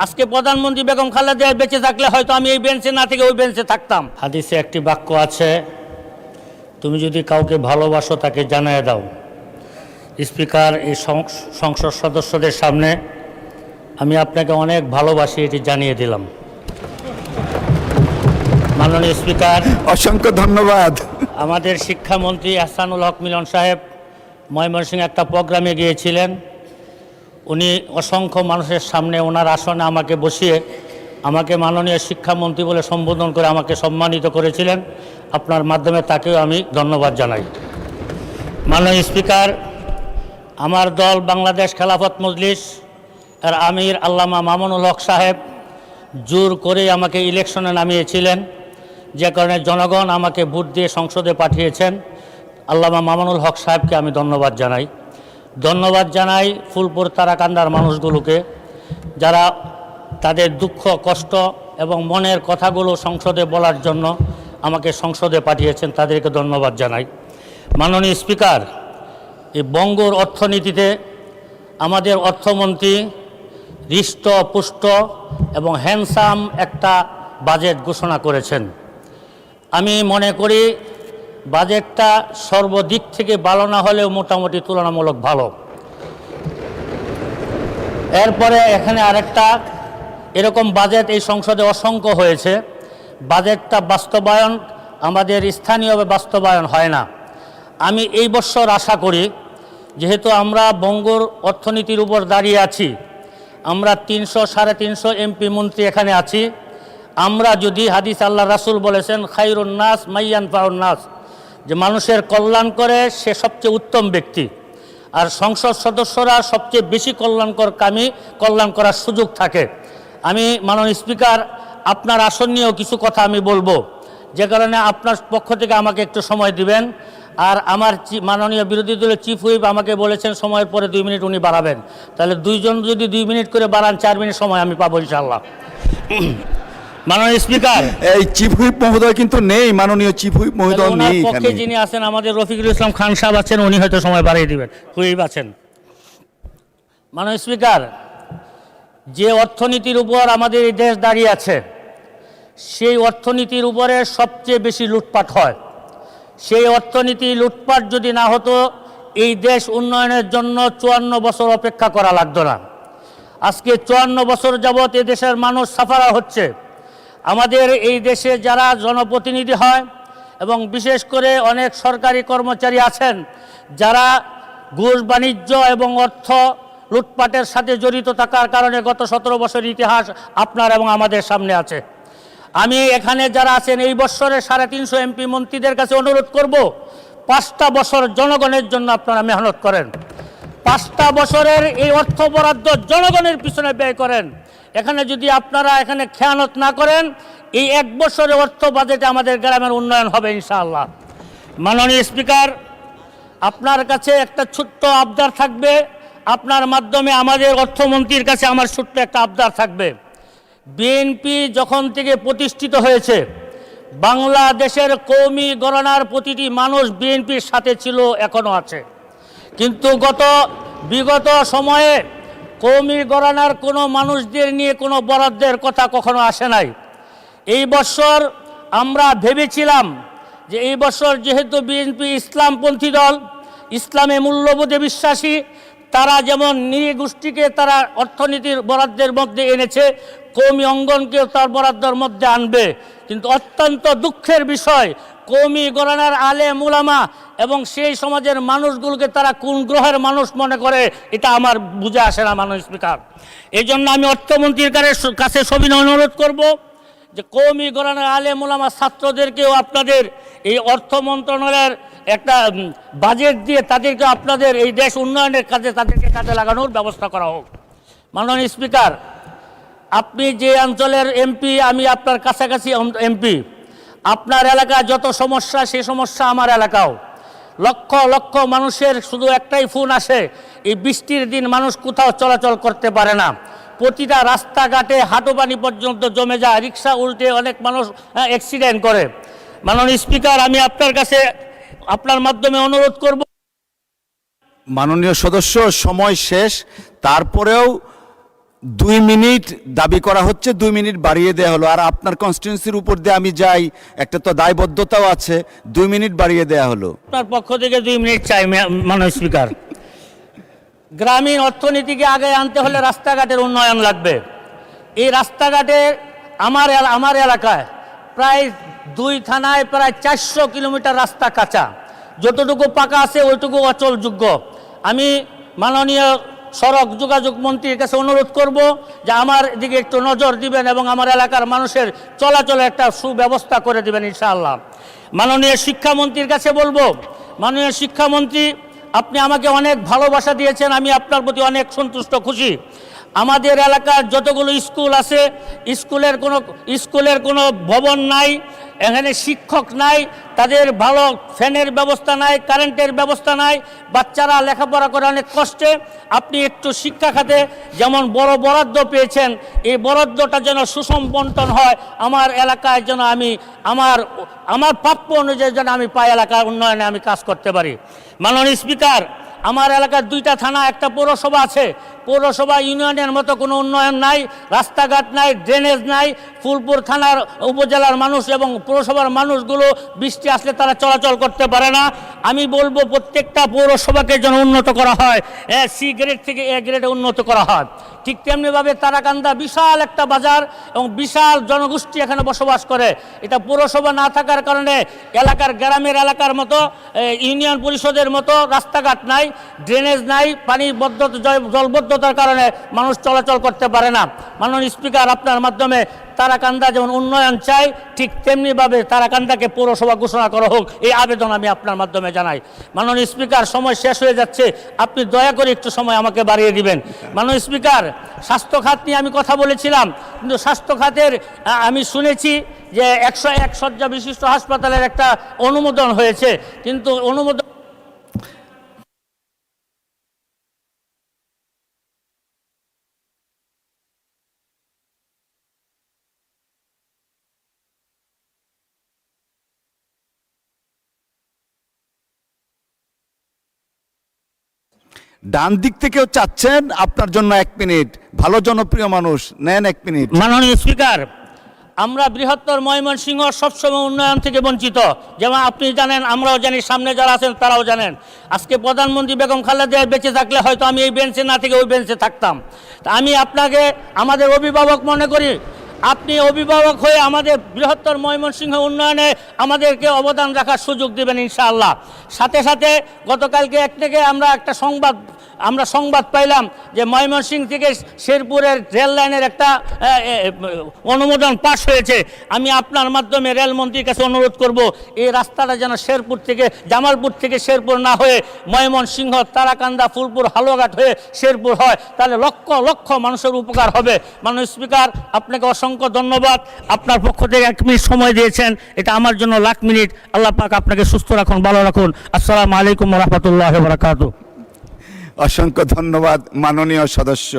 আজকে প্রধানমন্ত্রী বেগম খালেদা বেঁচে থাকলে হয়তো আমি এই বেঞ্চে না থেকে ওই বেঞ্চে থাকতাম। হাদিসে একটি বাক্য আছে, তুমি যদি কাউকে ভালোবাসো তাকে জানিয়ে দাও। স্পিকার, এই সংসদ সদস্যদের সামনে আমি আপনাকে অনেক ভালোবাসি, এটি জানিয়ে দিলাম। মাননীয় স্পিকার, অসংখ্য ধন্যবাদ। আমাদের শিক্ষামন্ত্রী আহসানুল হক মিলন সাহেব ময়মনসিংহে একটা প্রোগ্রামে গিয়েছিলেন। উনি অসংখ্য মানুষের সামনে ওনার আসনে আমাকে বসিয়ে আমাকে মাননীয় শিক্ষামন্ত্রী বলে সম্বোধন করে আমাকে সম্মানিত করেছিলেন। আপনার মাধ্যমে তাকেও আমি ধন্যবাদ জানাই। মাননীয় স্পিকার, আমার দল বাংলাদেশ খেলাফত মজলিস এর আমির আল্লামা মামুনুল হক সাহেব জোর করে আমাকে ইলেকশনে নামিয়েছিলেন, যে কারণে জনগণ আমাকে ভোট দিয়ে সংসদে পাঠিয়েছেন। আল্লামা মামুনুল হক সাহেবকে আমি ধন্যবাদ জানাই ফুলপুর তারাকান্দার মানুষগুলোকে, যারা তাদের দুঃখ কষ্ট এবং মনের কথাগুলো সংসদে বলার জন্য আমাকে সংসদে পাঠিয়েছেন, তাদেরকে ধন্যবাদ জানাই। মাননীয় স্পিকার, এই বঙ্গর অর্থনীতিতে আমাদের অর্থমন্ত্রী হৃষ্টপুষ্ট এবং হ্যান্ডসাম একটা বাজেট ঘোষণা করেছেন। আমি মনে করি বাজেটটা সর্বদিক থেকে ভালো না হলেও মোটামুটি তুলনামূলক ভালো। এরপরে এখানে আরেকটা এরকম বাজেট এই সংসদে অসংখ্য হয়েছে, বাজেটটা বাস্তবায়ন আমাদের স্থানীয়ভাবে বাস্তবায়ন হয় না। আমি এই বছর আশা করি, যেহেতু আমরা বঙ্গর অর্থনীতির উপর দাঁড়িয়ে আছি, আমরা 300-350 এমপি মন্ত্রী এখানে আছি, আমরা যদি হাদিস আল্লাহ রাসূল বলেছেন খায়রুন নাস মাইয়ানফাউন নাস, যে মানুষের কল্যাণ করে সে সবচেয়ে উত্তম ব্যক্তি, আর সংসদ সদস্যরা সবচেয়ে বেশি কল্যাণ করার সুযোগ থাকে। আমি মাননীয় স্পিকার, আপনার আসন নিয়েও কিছু কথা আমি বলবো, যে কারণে আপনার পক্ষ থেকে আমাকে একটু সময় দিবেন। আর আমার মাননীয় বিরোধী দলের চিফ হুইপ আমাকে বলেছেন সময়ের পরে 2 মিনিট উনি বাড়াবেন, তাহলে দুইজন যদি 2 মিনিট করে বাড়ান 4 মিনিট সময় আমি পাবো ইনশাআল্লাহ। মাননীয় স্পিকার, এই চিফ হুইপ মহোদয় কিন্তু নেই, মাননীয় চিফ হুইপ মহোদয় নেই পক্ষে এখানে। যিনি আছেন আমাদের রফিকুল ইসলাম খান সাহেব আছেন, উনি হয়তো সময় বাড়িয়ে দিবেন, হুইপ আছেন। মাননীয় স্পিকার, যে অর্থনীতির উপর আমাদের এই দেশ দাঁড়িয়ে আছে, সেই অর্থনীতির উপরে সবচেয়ে বেশি লুটপাট হয়। সেই অর্থনীতি লুটপাট যদি না হতো, এই দেশ উন্নয়নের জন্য 54 বছর অপেক্ষা করা লাগতো না। আজকে 54 বছর যাবৎ এ দেশের মানুষ সাফারা হচ্ছে। আমাদের এই দেশে যারা জনপ্রতিনিধি হয় এবং বিশেষ করে অনেক সরকারি কর্মচারী আছেন, যারা ঘুষ বাণিজ্য এবং অর্থ লুটপাটের সাথে জড়িত থাকার কারণে গত 17 বছরের ইতিহাস আপনার এবং আমাদের সামনে আছে। আমি এখানে যারা আছেন এই বছরের 350 এমপি মন্ত্রীদের কাছে অনুরোধ করব, 5টা বছর জনগণের জন্য আপনারা মেহনত করেন। 5টা বছরের এই অর্থ বরাদ্দ জনগণের পিছনে ব্যয় করেন। এখানে যদি আপনারা এখানে খেয়ানত না করেন, এই 1 বছরের অর্থ বাজেটে আমাদের গ্রামের উন্নয়ন হবে ইনশাআল্লাহ। মাননীয় স্পিকার, আপনার কাছে একটা ছোট্ট আবদার থাকবে, আপনার মাধ্যমে আমাদের অর্থমন্ত্রীর কাছে আমার ছোট্ট একটা আবদার থাকবে। বিএনপি যখন থেকে প্রতিষ্ঠিত হয়েছে, বাংলাদেশের কওমি গণনার প্রতিটি মানুষ বিএনপির সাথে ছিল, এখনও আছে। কিন্তু বিগত সময়ে কওমি গণনার কোনো মানুষদের নিয়ে কোনো বরাদ্দের কথা কখনো আসে নাই। এই বছর আমরা ভেবেছিলাম যে এই বছর যেহেতু বিএনপি ইসলামপন্থী দল, ইসলামে মূল্যবোধে বিশ্বাসী, তারা যেমন নৃগোষ্ঠীকে তারা অর্থনীতির বরাদ্দের মধ্যে এনেছে, কওমি অঙ্গনকেও তার বরাদ্দের মধ্যে আনবে। কিন্তু অত্যন্ত দুঃখের বিষয়, কওমি গণনার আলেম উলামা এবং সেই সমাজের মানুষগুলোকে তারা কোন গ্রহের মানুষ মনে করে, এটা আমার বুঝে আসে না মাননীয় স্পিকার। এই জন্য আমি অর্থমন্ত্রীর কাছে সবিনয় অনুরোধ করব যে কওমি গণনার আলেম উলামা ছাত্রদেরকেও আপনাদের এই অর্থ মন্ত্রণালয়ের একটা বাজেট দিয়ে তাদেরকে আপনাদের এই দেশ উন্নয়নের কাজে তাদেরকে কাজে লাগানোর ব্যবস্থা করা হোক। মাননীয় স্পিকার, আপনি যে অঞ্চলের এমপি, আমি আপনার কাছাকাছি এমপি, আপনার এলাকায় যত সমস্যা, সেই সমস্যা আমার এলাকাও। লক্ষ লক্ষ মানুষের শুধু একটাই ফোন আসে, এই বৃষ্টির দিন মানুষ কোথাও চলাচল করতে পারে না, প্রতিটা রাস্তাঘাটে হাঁটু পানি পর্যন্ত জমে যায়, রিক্সা উল্টে অনেক মানুষ অ্যাক্সিডেন্ট করে। মাননীয় স্পিকার, আমি আপনার কাছে আপনার মাধ্যমে অনুরোধ করব। মাননীয় সদস্য, সময় শেষ, তারপরেও 2 মিনিট দাবি করা হচ্ছে, 2 মিনিট বাড়িয়ে দেওয়া হলো। আর আপনার কনস্টিটিউন্সির উপর দিয়ে আমি যাই, একটা তো দায়বদ্ধতাও আছে, 2 মিনিট বাড়িয়ে দেওয়া হলো। আপনার পক্ষ থেকে 2 মিনিট চাই মাননীয় স্পিকার। গ্রামীণ অর্থনীতিকে আগে আনতে হলে রাস্তাঘাটের উন্নয়ন লাগবে। এই রাস্তাঘাটে আমার এলাকায় প্রায় 2 থানায় প্রায় 400 কিলোমিটার রাস্তা কাঁচা, যতটুকু পাকা আছে ওইটুকু অচলযোগ্য। আমি মাননীয় সড়ক যোগাযোগ মন্ত্রীর কাছে অনুরোধ করব যে আমার দিকে একটু নজর দিবেন এবং আমার এলাকার মানুষের চলাচলের একটা সুব্যবস্থা করে দিবেন ইনশাআল্লাহ। মাননীয় শিক্ষামন্ত্রীর কাছে বলবো, মাননীয় শিক্ষামন্ত্রী আপনি আমাকে অনেক ভালোবাসা দিয়েছেন, আমি আপনার প্রতি অনেক সন্তুষ্ট খুশি। আমাদের এলাকার যতগুলো স্কুল আছে, স্কুলের কোনো ভবন নাই, এখানে শিক্ষক নাই, তাদের ভালো ফ্যানের ব্যবস্থা নাই, কারেন্টের ব্যবস্থা নাই, বাচ্চারা লেখাপড়া করে অনেক কষ্টে। আপনি একটু শিক্ষা খাতে যেমন বড় বরাদ্দ পেয়েছেন, এই বরাদ্দটা যেন সুষম বন্টন হয়, আমার এলাকায় যেন আমি আমার প্রাপ্য অনুযায়ী যেন আমি পাই, এলাকার উন্নয়নে আমি কাজ করতে পারি। মাননীয় স্পিকার, আমার এলাকার 2টা থানা, একটা পৌরসভা আছে। পৌরসভা ইউনিয়নের মতো কোনো উন্নয়ন নাই, রাস্তাঘাট নাই, ড্রেনেজ নাই। ফুলপুর থানার উপজেলার মানুষ এবং পৌরসভার মানুষগুলো বৃষ্টি আসলে তারা চলাচল করতে পারে না। আমি বলবো প্রত্যেকটা পৌরসভাকে যেন উন্নত করা হয়, সি গ্রেড থেকে এ গ্রেডে উন্নত করা হয়। ঠিক তেমনিভাবে তারাকান্দা বিশাল একটা বাজার এবং বিশাল জনগোষ্ঠী এখানে বসবাস করে। এটা পৌরসভা না থাকার কারণে গ্রামের এলাকার মতো ইউনিয়ন পরিষদের মতো রাস্তাঘাট নাই, ড্রেনেজ নাই, পানি জলবদ্ধতার কারণে মানুষ চলাচল করতে পারে না। মাননীয় স্পিকার, আপনার মাধ্যমে তারাকান্দা যেমন উন্নয়ন চাই, ঠিক তেমনিভাবে তারাকান্দাকে পৌরসভা ঘোষণা করা হোক, এই আবেদন আমি আপনার মাধ্যমে জানাই। মাননীয় স্পিকার, সময় শেষ হয়ে যাচ্ছে, আপনি দয়া করে একটু সময় আমাকে বাড়িয়ে দিবেন। মাননীয় স্পিকার, স্বাস্থ্য খাত নিয়ে আমি কথা বলেছিলাম, কিন্তু স্বাস্থ্য খাতের আমি শুনেছি যে 101 শয্যা বিশিষ্ট হাসপাতালের একটা অনুমোদন হয়েছে, কিন্তু অনুমোদন ডান দিক থেকেও চাচ্ছেন আপনার জন্য 1 মিনিট। ভালো জনপ্রিয় মানুষ, নেন 1 মিনিট। মাননীয় স্পিকার, আমরা বৃহত্তর ময়মনসিংহ সবসময় উন্নয়ন থেকে বঞ্চিত, যেমন আপনি জানেন, আমরাও জানি, সামনে যারা আছেন তারাও জানেন। আজকে প্রধানমন্ত্রী বেগম খালেদা জিয়া বেঁচে থাকলে হয়তো আমি এই বেঞ্চে না থেকে ওই বেঞ্চে থাকতাম। তা আমি আপনাকে আমাদের অভিভাবক মনে করি। আপনি অভিভাবক হয়ে আমাদের বৃহত্তর ময়মনসিংহ উন্নয়নে আমাদেরকে অবদান রাখার সুযোগ দেবেন ইনশাআল্লাহ। সাথে সাথে গতকালকে একটা সংবাদ পাইলাম যে ময়মনসিংহ থেকে শেরপুরের রেল লাইনের একটা অনুমোদন পাস হয়েছে। আমি আপনার মাধ্যমে রেলমন্ত্রীর কাছে অনুরোধ করব, এই রাস্তাটা যেন জামালপুর থেকে শেরপুর না হয়ে ময়মনসিংহ, তারাকান্দা, ফুলপুর, হালুয়াঘাট হয়ে শেরপুর হয়, তাহলে লক্ষ লক্ষ মানুষের উপকার হবে। মাননীয় স্পিকার, আপনাকে অসংখ্য ধন্যবাদ। আপনার পক্ষ থেকে 1 মিনিট সময় দিয়েছেন, এটা আমার জন্য লাখ মিনিট। আল্লাহ পাক আপনাকে সুস্থ রাখুন, ভালো রাখুন। আসসালামু আলাইকুম ওয়া রাহমাতুল্লাহি ওয়া বারাকাতুহু। অসংখ্য ধন্যবাদ মাননীয় সদস্য।